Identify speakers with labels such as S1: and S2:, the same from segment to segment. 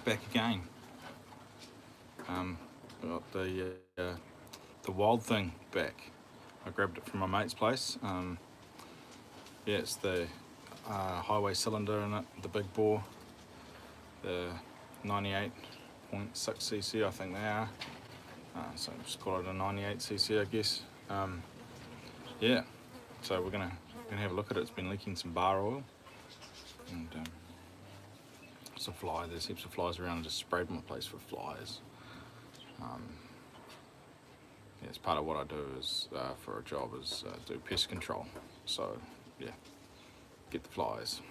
S1: back again. We got the wild thing back. I grabbed it from my mate's place. Yeah, it's the highway cylinder in it, the big bore, the 98.6cc, I think they are. So just call it a 98cc, I guess. Yeah, so we're gonna have a look at it. It's been leaking some bar oil and some fly. There's heaps of flies around. I just sprayed my place for flies. Yeah, it's part of what I do is for a job is do pest control. So yeah, get the flies.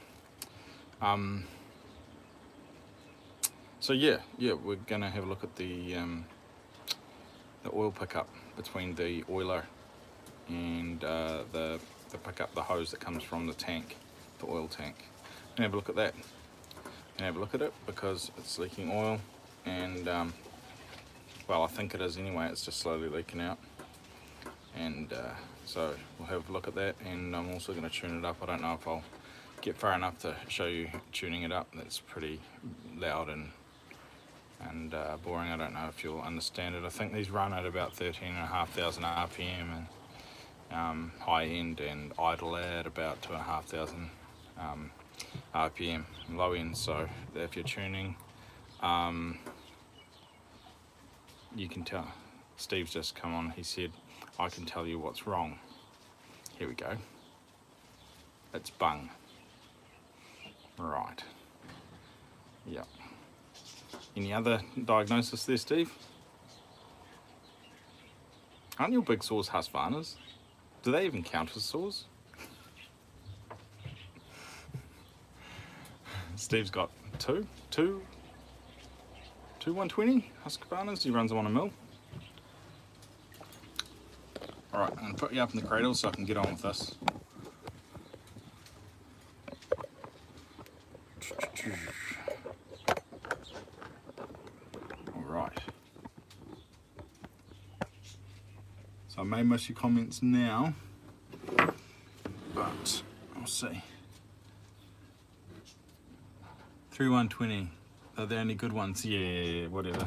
S1: So yeah, we're gonna have a look at the oil pickup between the oiler and the pickup, the hose that comes from the tank, the oil tank. And have a look at that. And have a look at it because it's leaking oil, and well, I think it is anyway. It's just slowly leaking out, and so we'll have a look at that. And I'm also going to tune it up. I don't know if I'll get far enough to show you tuning it up. That's pretty loud and boring. I don't know if you'll understand it. I think these run at about 13,500 RPM, and high end, and idle at about 2,500 RPM low end. So if you're tuning, you can tell. Steve's just come on. He said, "I can tell you what's wrong." Here we go. It's bung. Right. Yep. Any other diagnosis there, Steve? Aren't your big saws Husqvarnas? Do they even count as saws? Steve's got two 120 Husqvarnas. He runs them on a mill. Alright, I'm going to put you up in the cradle so I can get on with this. Alright. So I may miss your comments now, but I'll see. 3120. Are there any good ones? Yeah, whatever.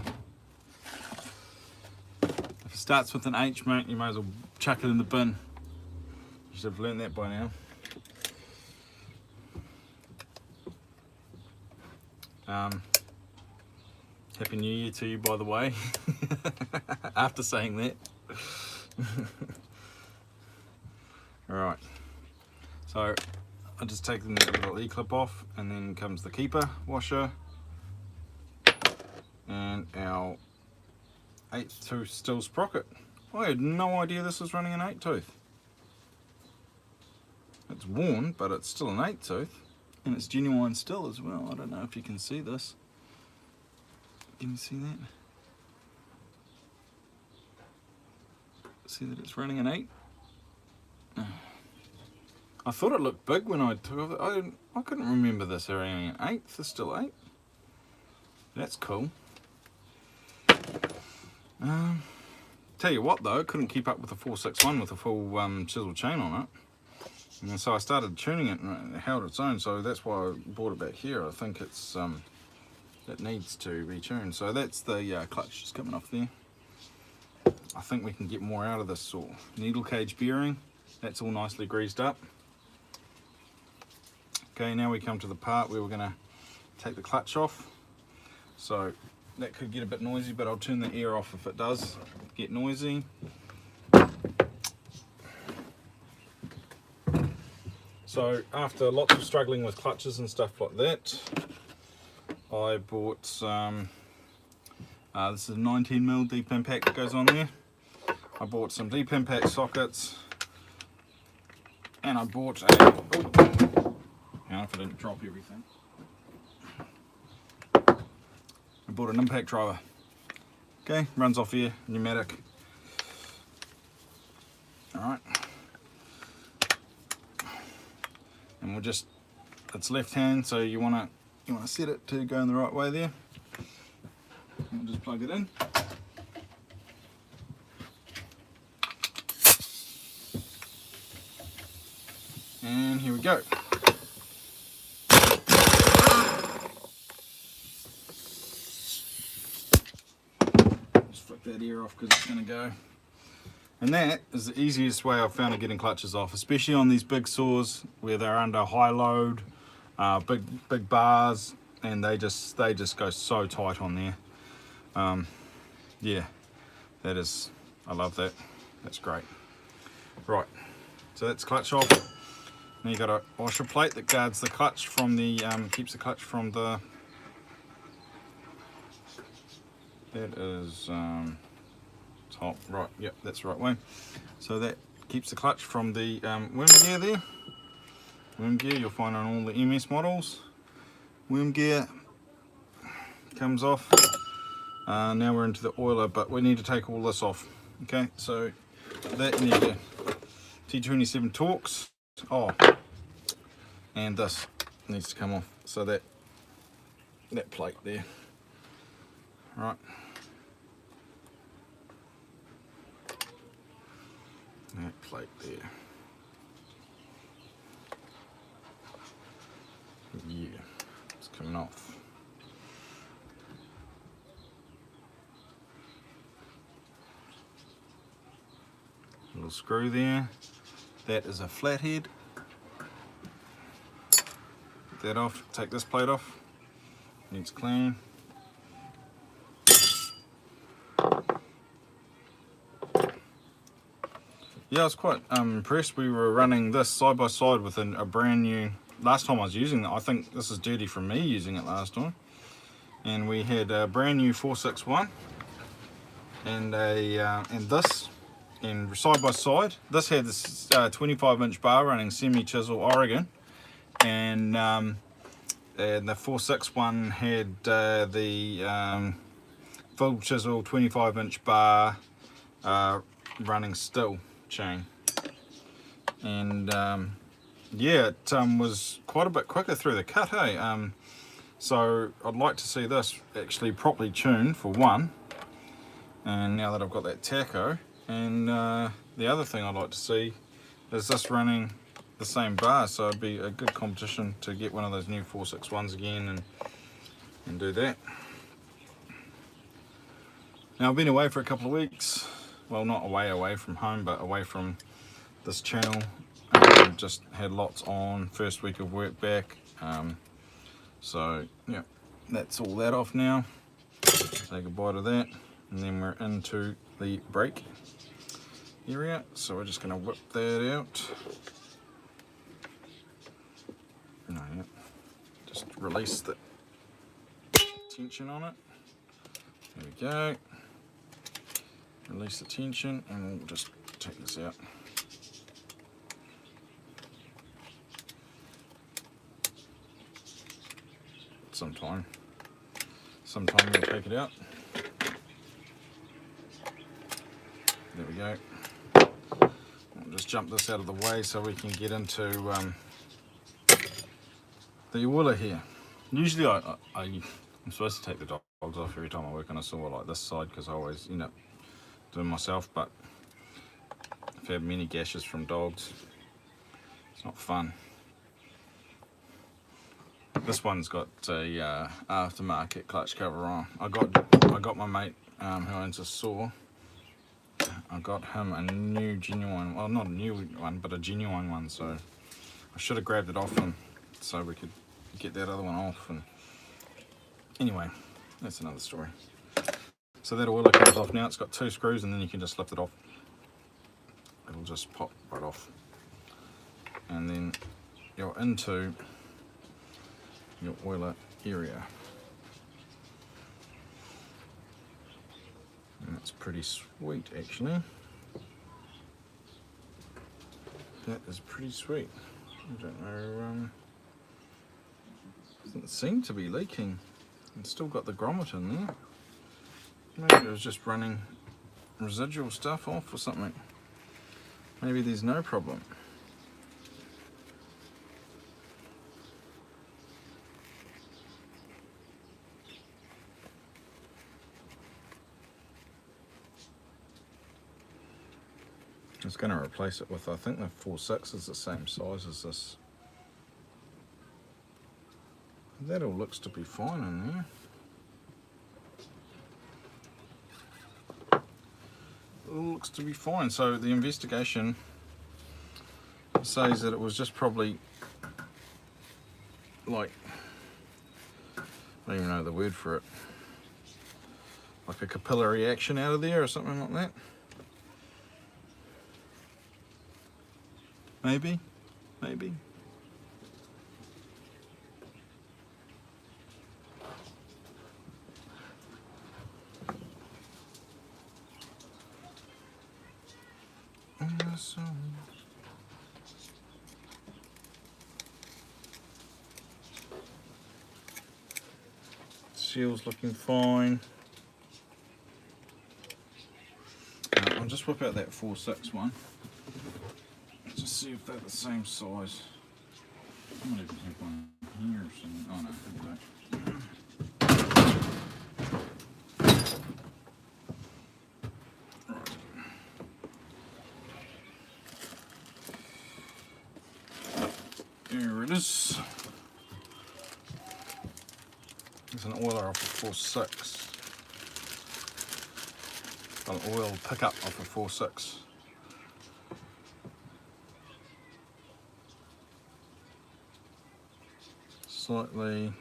S1: If it starts with an H, mate, you might as well chuck it in the bin. You should have learned that by now. Happy New Year to you, by the way. After saying that. Alright. So I just take the little E-clip off, and then comes the keeper washer and our 8th tooth Stihl sprocket. I had no idea this was running an 8 tooth. It's worn, but it's still an 8 tooth, and it's genuine Stihl as well. I don't know if you can see this. Can you see that? See that it's running an 8? I thought it looked big when I took it. I couldn't remember this running an 8. It's still 8. That's cool. Tell you what though, couldn't keep up with the 461 with a full chisel chain on it. And so I started tuning it and it held its own, so that's why I brought it back here. I think it's it needs to be tuned. So that's the clutch just coming off there. I think we can get more out of this saw. Needle cage bearing, that's all nicely greased up. Okay, now we come to the part where we're going to take the clutch off. So that could get a bit noisy, but I'll turn the air off if it does get noisy. So after lots of struggling with clutches and stuff like that, I bought some, this is a 19mm deep impact that goes on there. I bought some deep impact sockets, and I bought a, hang on if I didn't drop everything. I bought an impact driver. Okay, runs off here, pneumatic. Alright. And we'll just, it's left hand, so you wanna set it to go in the right way there. We'll just plug it in. And here we go. take that air off because it's going to go. And that is the easiest way I've found of getting clutches off, especially on these big saws where they're under high load, big bars, and they just go so tight on there. Yeah, that is, I love that. That's great. Right, so that's clutch off. Now you've got a washer plate that guards the clutch from the, keeps the clutch from the, that is top, right, yep, that's the right way. So that keeps the clutch from the worm gear there. Worm gear you'll find on all the MS models. Worm gear comes off. Now we're into the oiler, but we need to take all this off. Okay, so that you need to T27 Torx. Oh, and this needs to come off. So that plate there. Right. That plate there. Yeah, it's coming off. Little screw there. That is a flathead. Get that off. Take this plate off. Needs clean. Yeah, I was quite impressed. We were running this side by side with a brand new, last time I was using it, I think this is dirty from me using it last time. And we had a brand new 461 and this, and side by side. This had this 25-inch bar running semi-chisel Oregon, and the 461 had the full chisel 25-inch bar running Stihl chain. And yeah, it was quite a bit quicker through the cut, hey? So I'd like to see this actually properly tuned for one, and now that I've got that tacho. And the other thing I'd like to see is this running the same bar, so it'd be a good competition to get one of those new 461s again and do that. Now I've been away for a couple of weeks, well, not away from home, but away from this channel. Just had lots on, first week of work back, so yeah, that's all that off now. Say goodbye to that, and then we're into the brake area, so we're just going to whip that out. No, yeah. Just release the tension on it. There we go. Release the tension, and we'll just take this out. Sometime we'll take it out. There we go. I'll just jump this out of the way so we can get into the oiler here. Usually I'm supposed to take the dogs off every time I work on a saw like this side, because I always end up doing myself, but I've had many gashes from dogs. It's not fun. This one's got a aftermarket clutch cover on. I got my mate who owns a saw. I got him a new genuine, well, not a new one, but a genuine one. So I should have grabbed it off him so we could get that other one off. And anyway, that's another story. So that oiler comes off now. It's got 2 screws, and then you can just lift it off. It'll just pop right off, and then you're into your oiler area. And that's pretty sweet, actually. That is pretty sweet. I don't know, doesn't seem to be leaking. It's still got the grommet in there. Maybe it was just running residual stuff off or something. Maybe there's no problem. I was going to replace it with, I think the 4.6 is the same size as this. That all looks to be fine in there. looks to be fine. So the investigation says that it was just probably like, I don't even know the word for it, like a capillary action out of there or something like that. Maybe. Seal's looking fine. I'll just whip out that 4.6 one. Just see if they're the same size. I might even have one here or something. Oh no, I don't. There it is. It's an oiler off a 4.6. An oil pickup off a 4.6. Slightly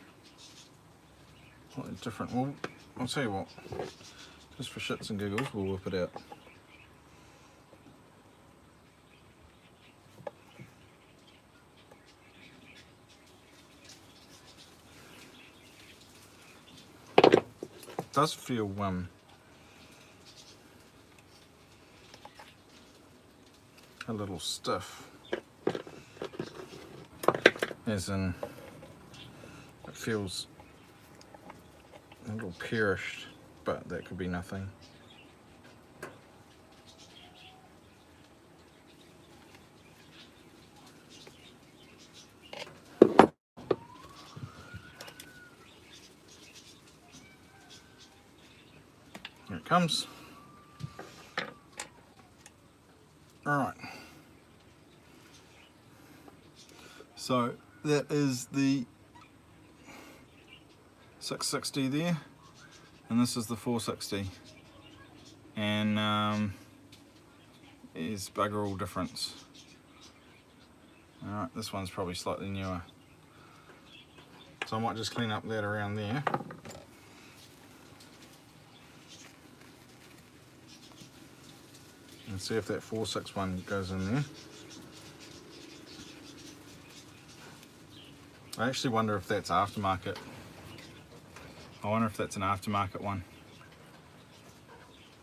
S1: different. Well, I'll tell you what, just for shits and giggles, we'll whip it out. It does feel a little stiff, as in it feels a little perished, but that could be nothing. Here it comes. Alright, so that is the 660 there, and this is the 460, and is bugger all difference. Alright, this one's probably slightly newer, so I might just clean up that around there. And see if that 4.6 one goes in there. I actually wonder if that's aftermarket. I wonder if that's an aftermarket one.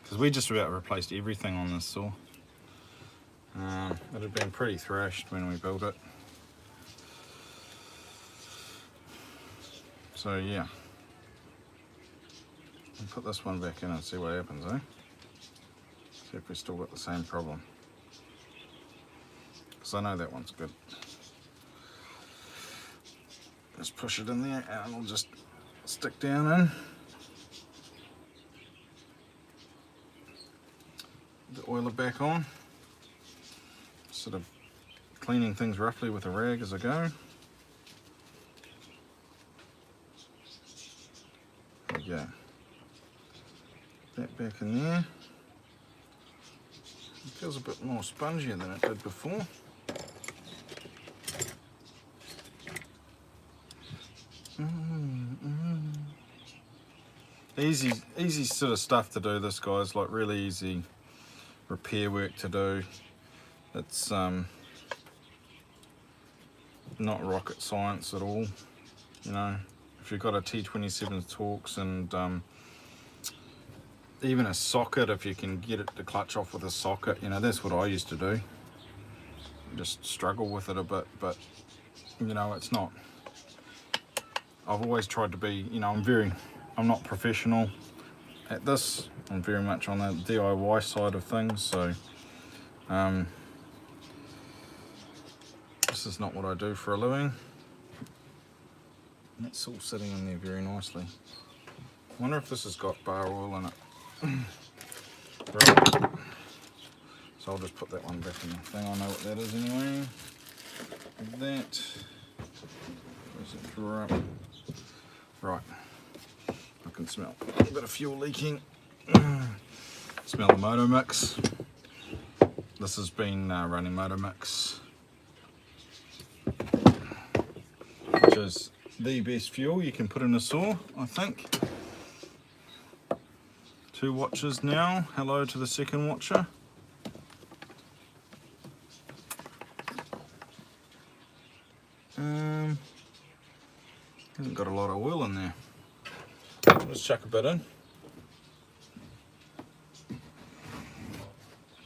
S1: Because we just about replaced everything on this saw. It had been pretty thrashed when we built it. So yeah. I'll put this one back in and see what happens, eh? See if we still got the same problem. Because I know that one's good. Just push it in there and it'll just stick down in. The oiler back on. Sort of cleaning things roughly with a rag as I go. There we go. That back in there. It feels a bit more spongier than it did before. Easy sort of stuff to do, this, guys, like really easy repair work to do. It's not rocket science at all, you know. If you've got a T27 Torx and even a socket, if you can get it to clutch off with a socket, you know, that's what I used to do. Just struggle with it a bit, but you know, it's not. I've always tried to be, you know, I'm not professional at this. I'm very much on the DIY side of things, so this is not what I do for a living. And that's all sitting in there very nicely. I wonder if this has got bar oil in it. Right. So I'll just put that one back in the thing. I know what that is anyway. That. Where's it drawer up? Right. I can smell a bit of fuel leaking. Smell the Moto Mix. This has been running Moto Mix, which is the best fuel you can put in a saw, I think. 2 watchers now. Hello to the second watcher. Hasn't got a lot of oil in there. Let's chuck a bit in.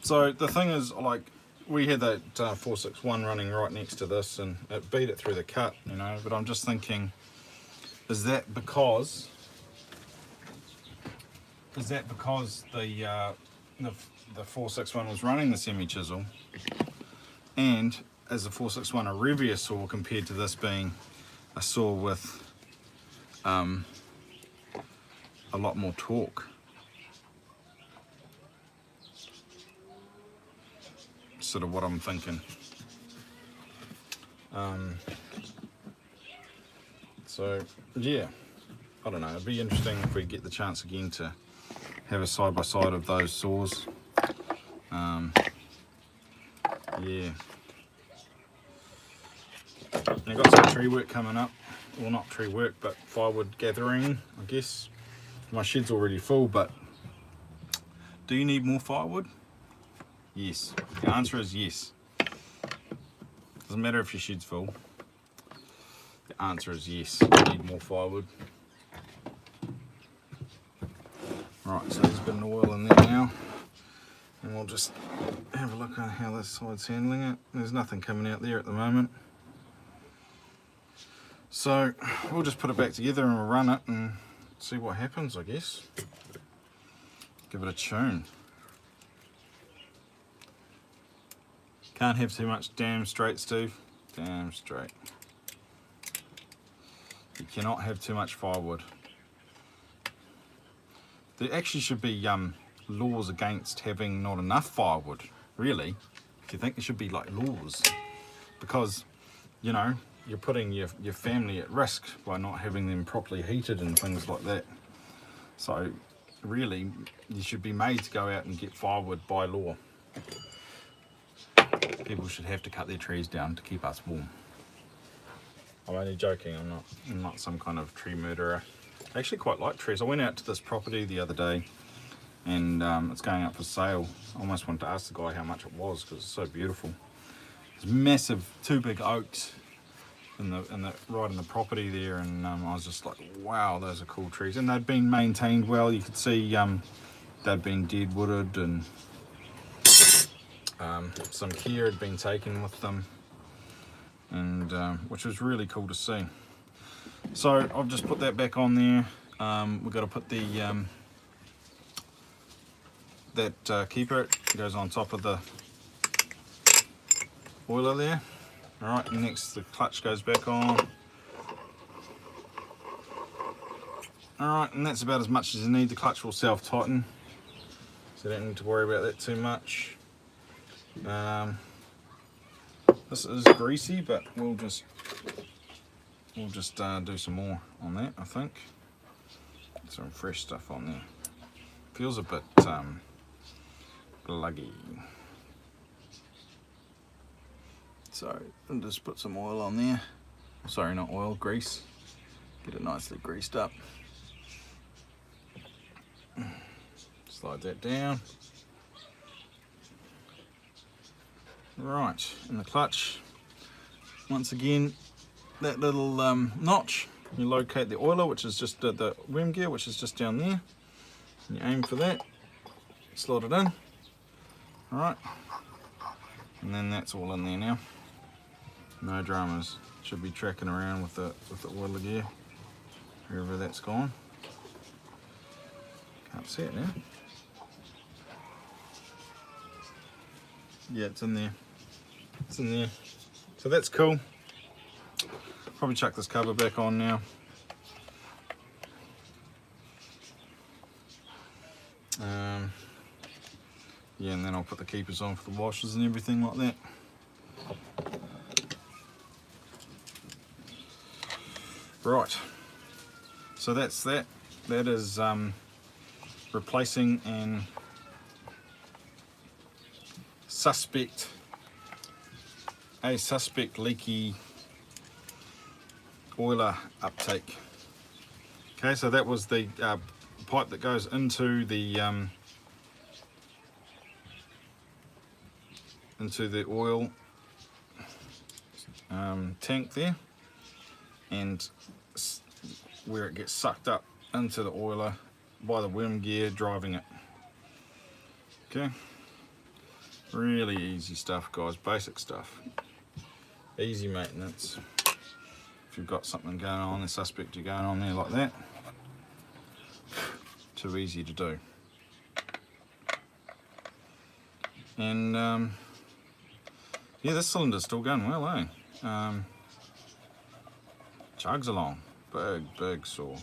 S1: So the thing is, like, we had that 461 running right next to this, and it beat it through the cut, you know. But I'm just thinking, is that because the 461 was running the semi chisel, and as the 461 a revvier saw compared to this being a saw with a lot more torque? Sort of what I'm thinking. So yeah, I don't know, it'd be interesting if we get the chance again to have a side by side of those saws. Yeah, I've got some tree work coming up. Well, not tree work, but firewood gathering, I guess. My shed's already full, but do you need more firewood? Yes. The answer is yes. Doesn't matter if your shed's full. The answer is yes. You need more firewood. Right, so there's a bit of oil in there now. And we'll just have a look at how this side's handling it. There's nothing coming out there at the moment. So we'll just put it back together and we'll run it and see what happens, I guess. Give it a tune. Can't have too much damn straight, Steve. Damn straight. You cannot have too much firewood. There actually should be laws against having not enough firewood, really. If you think there should be like laws, because, you know, you're putting your family at risk by not having them properly heated and things like that. So really, you should be made to go out and get firewood by law. People should have to cut their trees down to keep us warm. I'm only joking, I'm not some kind of tree murderer. I actually quite like trees. I went out to this property the other day and it's going up for sale. I almost wanted to ask the guy how much it was because it's so beautiful. It's massive, 2 big oaks right in the property there, and I was just like, wow, those are cool trees. And they'd been maintained well. You could see they'd been dead wooded, and some care had been taken with them, and which was really cool to see. So I've just put that back on there. We've got to put the that keeper, it goes on top of the oiler there. Alright, next the clutch goes back on. Alright, and that's about as much as you need. The clutch will self-tighten, so you don't need to worry about that too much. This is greasy, but we'll just do some more on that, I think. Some fresh stuff on there. Feels a bit gluggy. So I'll just put some oil on there. Sorry, not oil, grease. Get it nicely greased up. Slide that down. Right, and the clutch. Once again, that little notch, you locate the oiler, which is just the worm gear, which is just down there. And you aim for that, slot it in. Alright, and then that's all in there now. No dramas. Should be tracking around with the oiler gear, wherever that's gone. Can't see it now. Yeah, it's in there. It's in there. So that's cool. Probably chuck this cover back on now. Yeah, and then I'll put the keepers on for the washers and everything like that. Right, so that's that. That is replacing and suspect leaky oiler uptake. Okay, so that was the pipe that goes into the oil tank there, and where it gets sucked up into the oiler by the worm gear driving it. Okay, really easy stuff, guys, basic stuff, easy maintenance. If you've got something going on, the suspect you're going on there like that, too easy to do. And yeah, this cylinder's still going well, eh? Chugs along, big saw,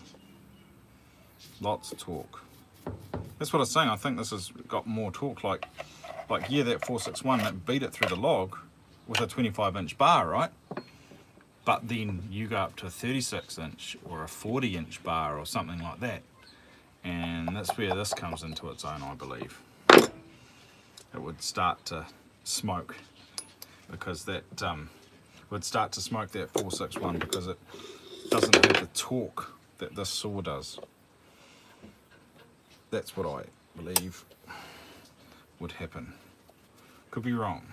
S1: lots of torque. That's what I was saying. I think this has got more torque. Like yeah, that 461 that beat it through the log with a 25-inch bar, right? But then you go up to a 36-inch or a 40-inch bar or something like that, and that's where this comes into its own, I believe. It would start to smoke, because that would start to smoke that 461 because it doesn't have the torque that this saw does. That's what I believe would happen. Could be wrong.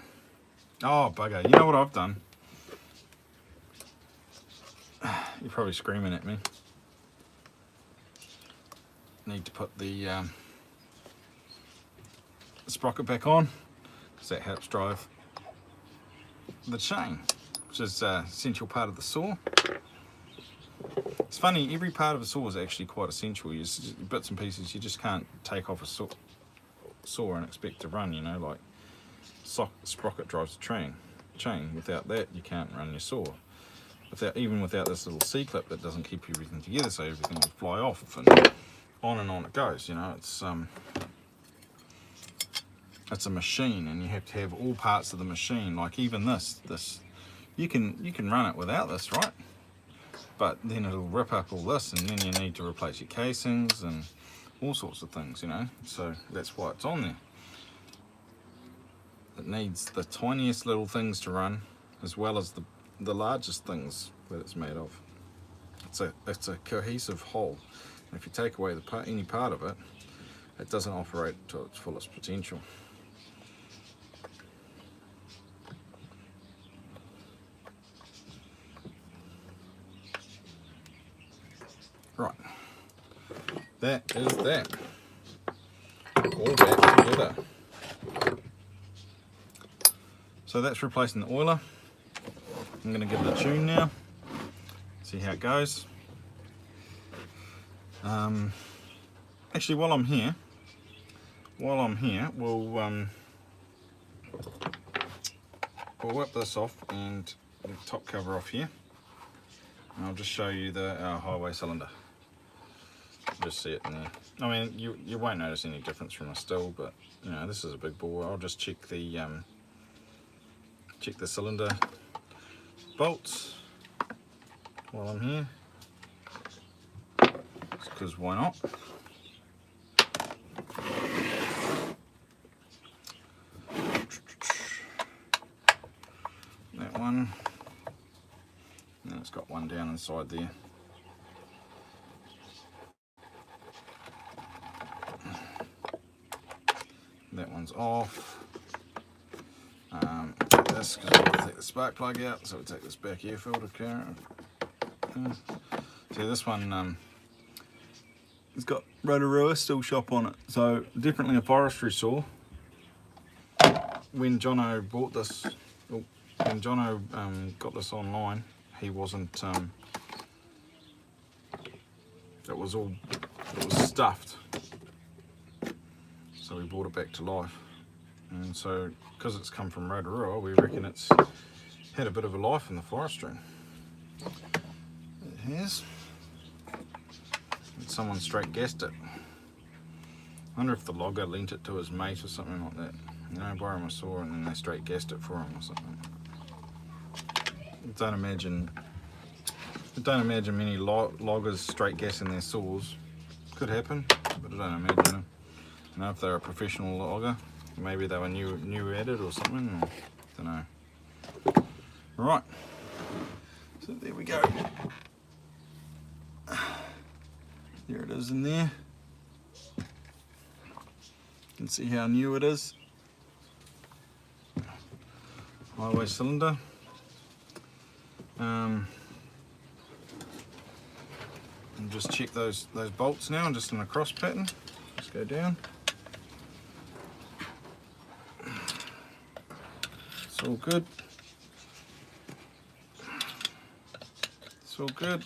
S1: Oh bugger, you know what I've done? You're probably screaming at me. Need to put the sprocket back on, because that helps drive the chain, which is an essential part of the saw. It's funny, every part of a saw is actually quite essential. Bits and pieces you just can't take off a saw and expect to run, you know, like sprocket drives the chain. Without that you can't run your saw. Even without this little C-clip that doesn't keep everything together, so everything will fly off, and on it goes, you know. It's a machine, and you have to have all parts of the machine. Like even this you can run it without this, right? But then it'll rip up all this, and then you need to replace your casings and all sorts of things, you know. So that's why it's on there. It needs the tiniest little things to run, as well as the largest things that it's made of. It's a cohesive whole. And if you take away any part of it, it doesn't operate to its fullest potential. Right, that is that. All back together. So that's replacing the oiler. I'm going to give it a tune now, see how it goes. Actually, while I'm here, we'll whip this off and the top cover off here, and I'll just show you the highway cylinder. Just see it in there. I mean, you won't notice any difference from a Stihl, but you know, this is a big bore. I'll just check the cylinder bolts while I'm here, because why not? That one, and it's got one down inside there. That one's off. This, because we're going to take the spark plug out, so we take this back air filter current. See, this one, it's got Rotorua Stihl shop on it, so definitely a forestry saw. When Jono bought this, when Jono got this online, he wasn't, it was stuffed, so we brought it back to life. And so, because it's come from Rotorua, we reckon it's had a bit of a life in the forestry. It has. And someone straight gassed it. I wonder if the logger lent it to his mate or something like that. You know, borrow my saw and then they straight gassed it for him or something. Don't imagine many loggers straight gassing their saws. Could happen, but I don't imagine it. You know, if they're a professional logger, Maybe they were new added or something. Or, don't know. Right. So there we go. There it is in there. You can see how new it is. Highway cylinder. And just check those bolts now, just in a cross pattern. Just go down. It's all good. It's all good.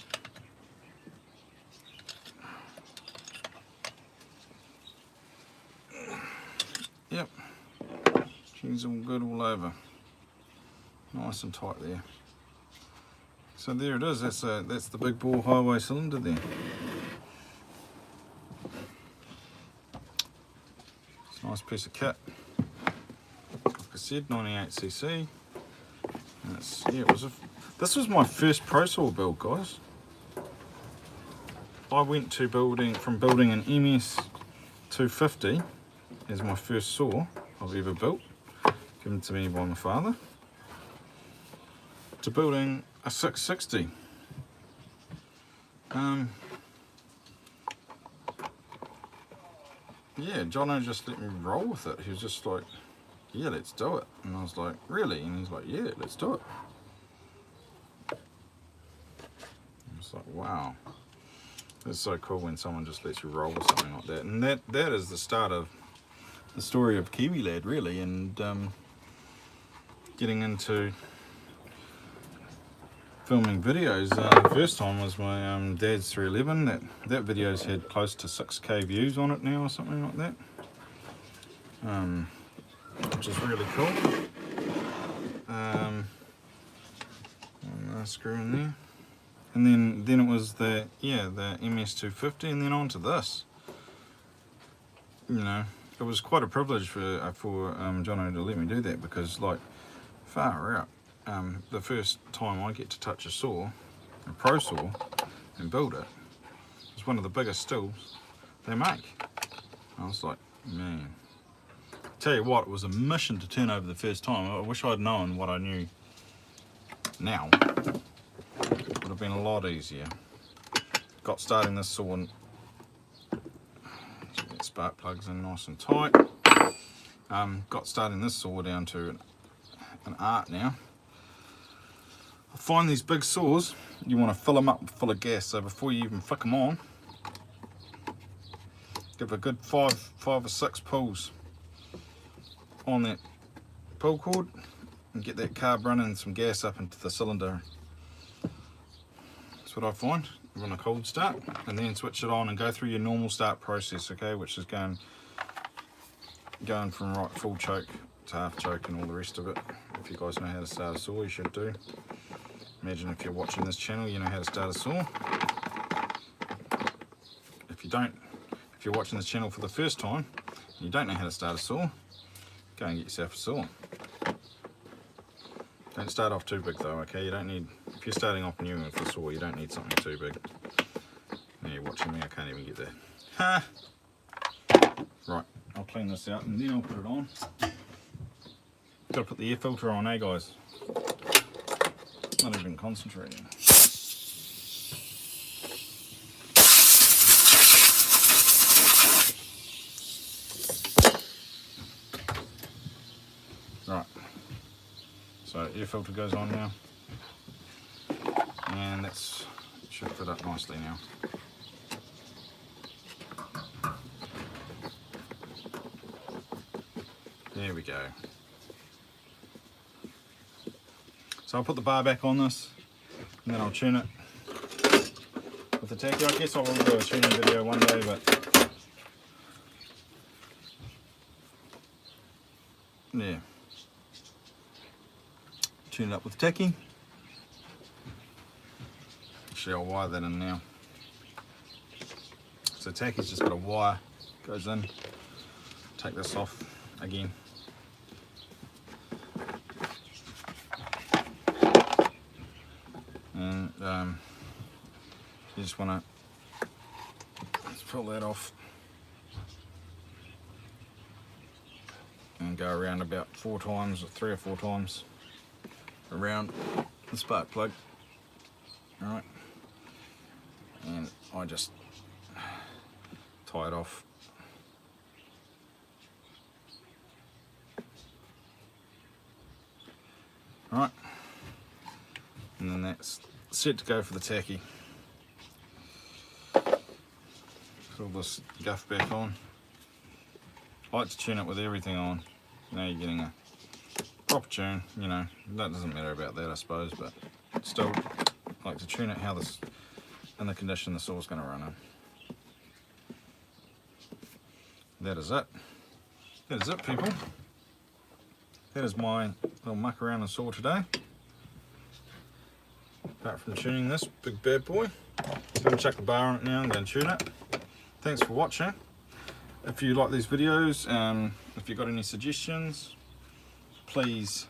S1: Yep. She's all good all over. Nice and tight there. So there it is. That's the big bore highway cylinder there. It's a nice piece of kit. Like I said, 98cc. And it's, yeah, this was my first Pro Saw build, guys. I went to from building an MS250 as my first saw I've ever built, given to me by my father, to building a 660. Yeah, Jono just let me roll with it. He was just like, yeah, let's do it. And I was like, really? And he's like, yeah, let's do it. I was like, wow. It's so cool when someone just lets you roll with something like that. And that is the start of the story of Kiwi Lad, really, and getting into filming videos. The first time was my dad's 311. That video's had close to 6k views on it now or something like that, which is really cool. One screw in there, and then it was the MS250, and then on to this. You know, it was quite a privilege for Jono to let me do that, because, like, far out. The first time I get to touch a saw, a Pro Saw, and build it, it's one of the biggest stills they make. I was like, man. Tell you what, it was a mission to turn over the first time. I wish I'd known what I knew now. It would have been a lot easier. Got starting this saw, and get spark plugs in nice and tight. Got starting this saw down to an art now. I find these big saws, you want to fill them up full of gas, so before you even flick them on, give a good five or six pulls on that pull cord and get that carb running, some gas up into the cylinder. That's what I find. Run a cold start and then switch it on and go through your normal start process, okay, which is going from right full choke to half choke and all the rest of it. If you guys know how to start a saw, you should do. Imagine if you're watching this channel, you know how to start a saw. If you don't, if you're watching this channel for the first time and you don't know how to start a saw, go and get yourself a saw. Don't start off too big though, okay? You don't need, if you're starting off new with a saw, you don't need something too big. Now you're watching me, I can't even get there. Ha! Right, I'll clean this out and then I'll put it on. Gotta put the air filter on, eh guys? Not even concentrating. Right, so air filter goes on now, and it should fit up nicely now. There we go. So I'll put the bar back on this, and then I'll tune it with the tacky. I guess I will do a tuning video one day, but yeah. Tune it up with tacky. Actually, I'll wire that in now. So tacky's just got a wire, goes in. Take this off again. And you just want to, let's pull that off. and go around about 4 times, or 3 or 4 times around the spark plug. Alright, and I just tie it off. Alright, and then that's set to go for the tacky. Pull this guff back on. I like to tune it with everything on. Now you're getting a proper tune, you know, that doesn't matter about that I suppose, but still I like to tune it how this, in the condition the saw's going to run in. That is it. That is it, people. That is my little muck around the saw today. Apart from tuning this big bad boy. I'm going to chuck the bar on it now and go and tune it. Thanks for watching. If you like these videos, if you've got any suggestions, please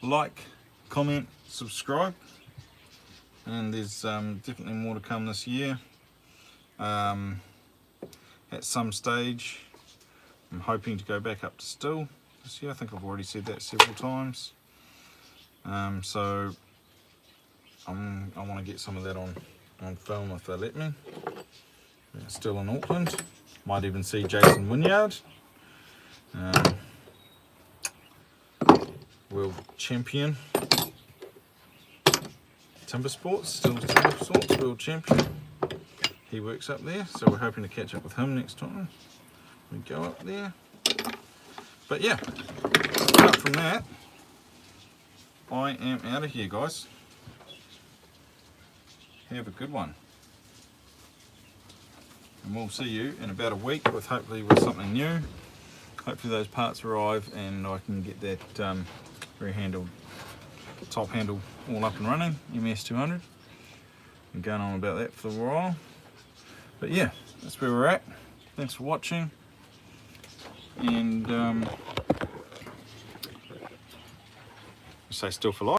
S1: like, comment, subscribe. And there's definitely more to come this year. At some stage, I'm hoping to go back up to Stihl this year. I think I've already said that several times. So I want to get some of that on film if they let me. Yeah, still in Auckland. Might even see Jason Wynyard. World champion. Timber Sports, still Timber Sports, world champion. He works up there, so we're hoping to catch up with him next time we go up there. But yeah, apart from that, I am out of here, guys. Have a good one. And we'll see you in about a week with hopefully with something new. Hopefully those parts arrive and I can get that rear handle, top handle all up and running, MS200. Been going on about that for a while. But yeah, that's where we're at. Thanks for watching. And stay still for life.